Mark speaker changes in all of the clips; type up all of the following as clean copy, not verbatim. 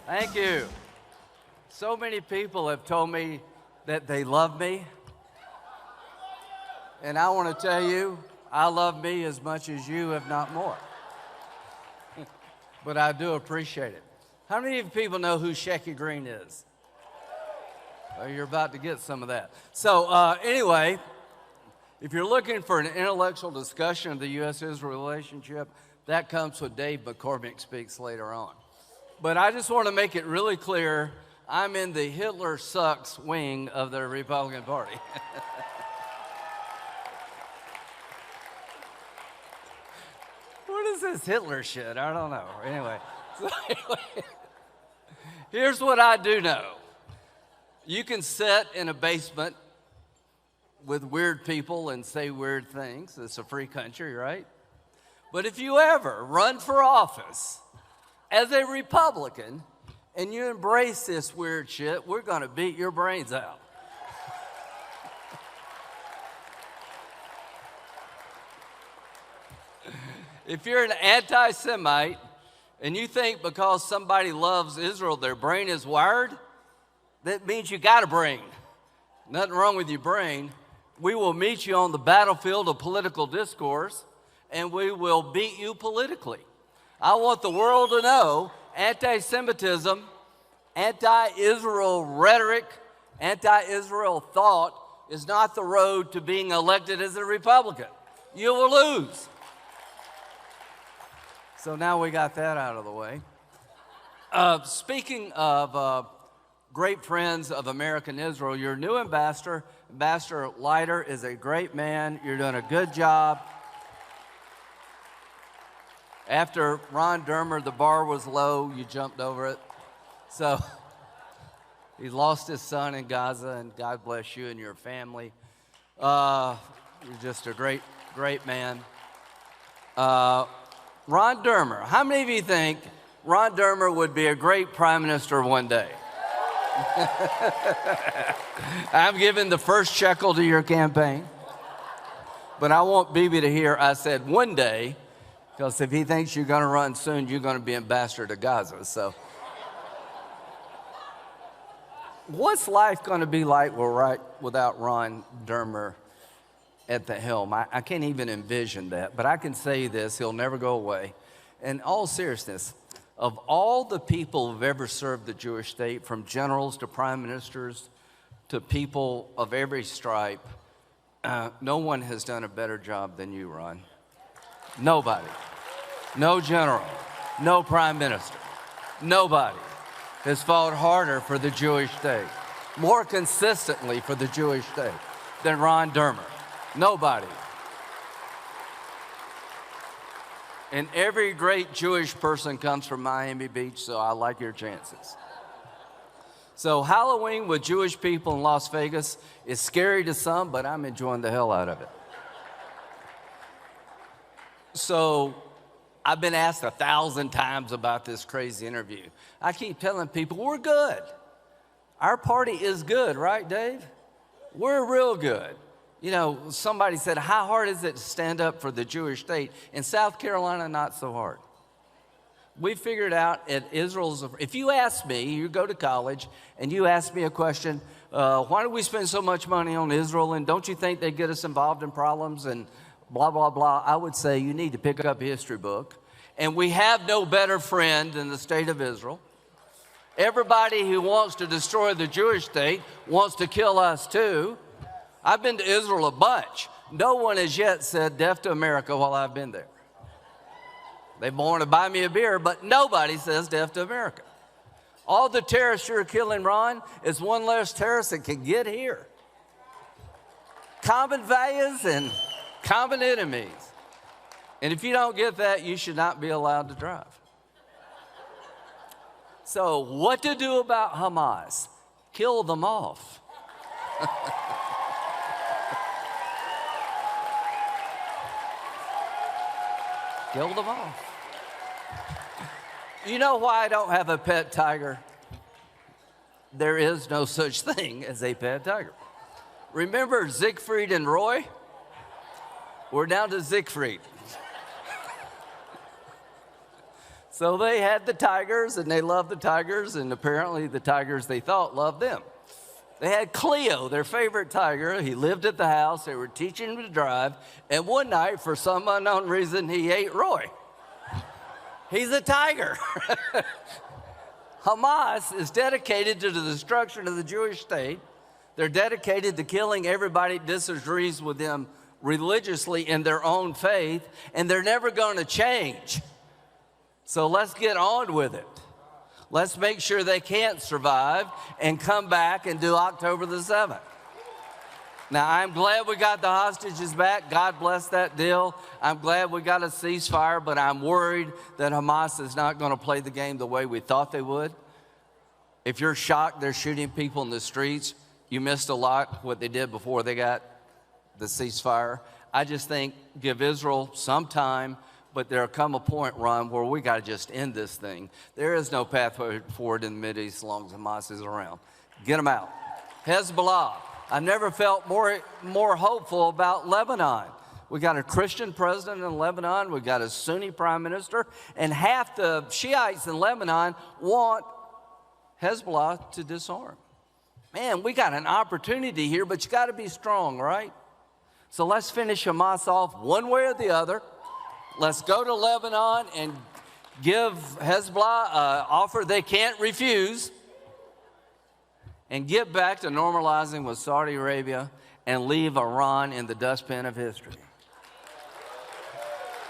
Speaker 1: Thank you. So many people have told me that they love me. And I want to tell you, I love me as much as you, if not more. But I do appreciate it. How many of you people know who Shecky Green is? Well, you're about to get some of that. So anyway, if you're looking for an intellectual discussion of the U.S.-Israel relationship, that comes when Dave McCormick speaks later on. But I just want to make it really clear, I'm in the Hitler sucks wing of the Republican Party. What is this Hitler shit? I don't know. Anyway, here's what I do know. You can sit in a basement with weird people and say weird things. It's a free country, right? But if you ever run for office as a Republican and you embrace this weird shit, we're going to beat your brains out. If you're an anti-Semite and you think because somebody loves Israel, their brain is wired, that means you got a brain. Nothing wrong with your brain. We will meet you on the battlefield of political discourse, and we will beat you politically. I want the world to know anti-Semitism, anti-Israel rhetoric, anti-Israel thought is not the road to being elected as a Republican. You will lose. So now we got that out of the way. Speaking of great friends of American Israel, your new ambassador, Ambassador Leiter, is a great man. You're doing a good job. After Ron Dermer, the bar was low, you jumped over it. So he lost his son in Gaza, and God bless you and your family. You're just a great, great man. Ron Dermer, how many of you think Ron Dermer would be a great prime minister one day? I'm giving the first shekel to your campaign. But I want Bibi to hear I said one day, because if he thinks you're going to run soon, you're going to be ambassador to Gaza. So what's life going to be like without Ron Dermer at the helm? I can't even envision that. But I can say this, he'll never go away. In all seriousness, of all the people who've ever served the Jewish state, from generals to prime ministers to people of every stripe, no one has done a better job than you, Ron. Nobody. No general. No prime minister. Nobody has fought harder for the Jewish state, more consistently for the Jewish state than Ron Dermer. Nobody. And every great Jewish person comes from Miami Beach, so I like your chances. So Halloween with Jewish people in Las Vegas is scary to some, but I'm enjoying the hell out of it. So I've been asked 1,000 times about this crazy interview. I keep telling people, we're good. Our party is good, right, Dave? We're real good. You know, somebody said, how hard is it to stand up for the Jewish state? In South Carolina, not so hard. We figured out at Israel's, if you ask me, you go to college, and you ask me a question, why do we spend so much money on Israel, and don't you think they get us involved in problems, and blah, blah, blah, I would say you need to pick up a history book. And we have no better friend than the state of Israel. Everybody who wants to destroy the Jewish state wants to kill us too. I've been to Israel a bunch. No one has yet said death to America while I've been there. They want to buy me a beer, but nobody says death to America. All the terrorists you're killing, Ron, is one less terrorist that can get here. Common values and common enemies. And if you don't get that, you should not be allowed to drive. So what to do about Hamas? Kill them off. Kill them off. You know why I don't have a pet tiger? There is no such thing as a pet tiger. Remember Siegfried and Roy? We're down to Siegfried. So they had the tigers, and they loved the tigers, and apparently the tigers they thought loved them. They had Cleo, their favorite tiger. He lived at the house. They were teaching him to drive. And one night, for some unknown reason, he ate Roy. He's a tiger. Hamas is dedicated to the destruction of the Jewish state. They're dedicated to killing everybody that disagrees with them religiously in their own faith, and they're never going to change. So let's get on with it. Let's make sure they can't survive and come back and do October the 7th. Now, I'm glad we got the hostages back. God bless that deal. I'm glad we got a ceasefire, but I'm worried that Hamas is not going to play the game the way we thought they would. If you're shocked they're shooting people in the streets, you missed a lot what they did before they got the ceasefire. I just think give Israel some time, but there'll come a point, Ron, where we got to just end this thing. There is no path forward in the Mideast as long as Hamas is around. Get them out. Hezbollah. I've never felt more hopeful about Lebanon. We got a Christian president in Lebanon. We got a Sunni prime minister. And half the Shiites in Lebanon want Hezbollah to disarm. Man, we got an opportunity here, but you got to be strong, right? So let's finish Hamas off one way or the other. Let's go to Lebanon and give Hezbollah an offer they can't refuse, and get back to normalizing with Saudi Arabia and leave Iran in the dustbin of history.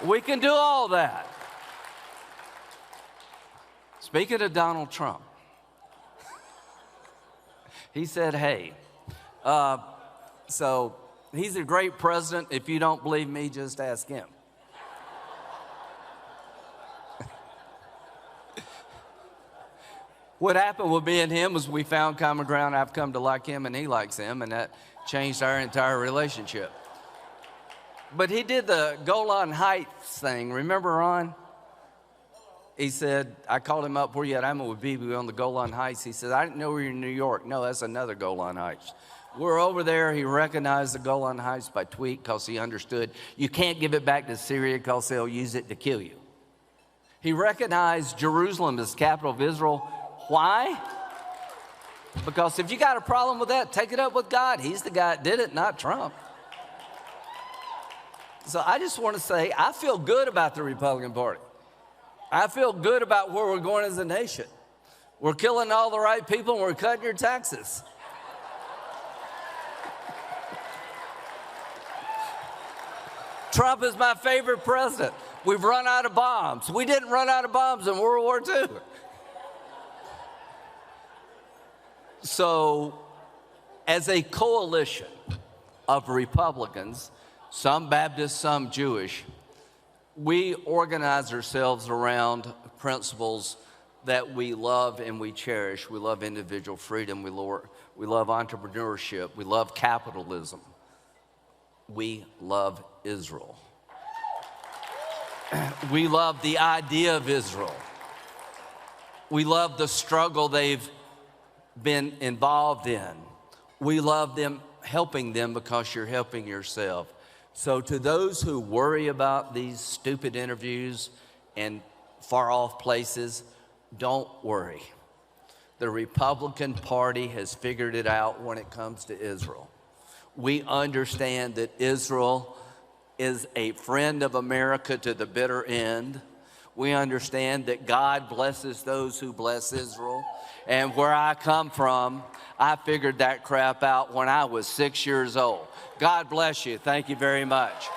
Speaker 1: We can do all that. Speaking of Donald Trump, he said, hey, so he's a great president. If you don't believe me, just ask him. What happened with me and him was we found common ground. I've come to like him and he likes him, and that changed our entire relationship. But he did the Golan Heights thing. Remember, Ron? He said, I called him up, where you at? I'm with BB on the Golan Heights. He said, I didn't know we were in New York. No, that's another Golan Heights. We're over there. He recognized the Golan Heights by tweet because he understood you can't give it back to Syria because they'll use it to kill you. He recognized Jerusalem as capital of Israel. Why? Because if you got a problem with that, take it up with God. He's the guy that did it, not Trump. So I just want to say, I feel good about the Republican Party. I feel good about where we're going as a nation. We're killing all the right people and we're cutting your taxes. Trump is my favorite president. We've run out of bombs. We didn't run out of bombs in World War II. So, as a coalition of Republicans, some Baptist, some Jewish, we organize ourselves around principles that we love and we cherish. We love individual freedom. We love entrepreneurship. We love capitalism. We love Israel. We love the idea of Israel. We love the struggle they've been involved in. We love them, helping them because you're helping yourself. So to those who worry about these stupid interviews and far off places, don't worry. The Republican Party has figured it out when it comes to Israel. We understand that Israel is a friend of America to the bitter end. We understand that God blesses those who bless Israel. And where I come from, I figured that crap out when I was 6 years old. God bless you. Thank you very much.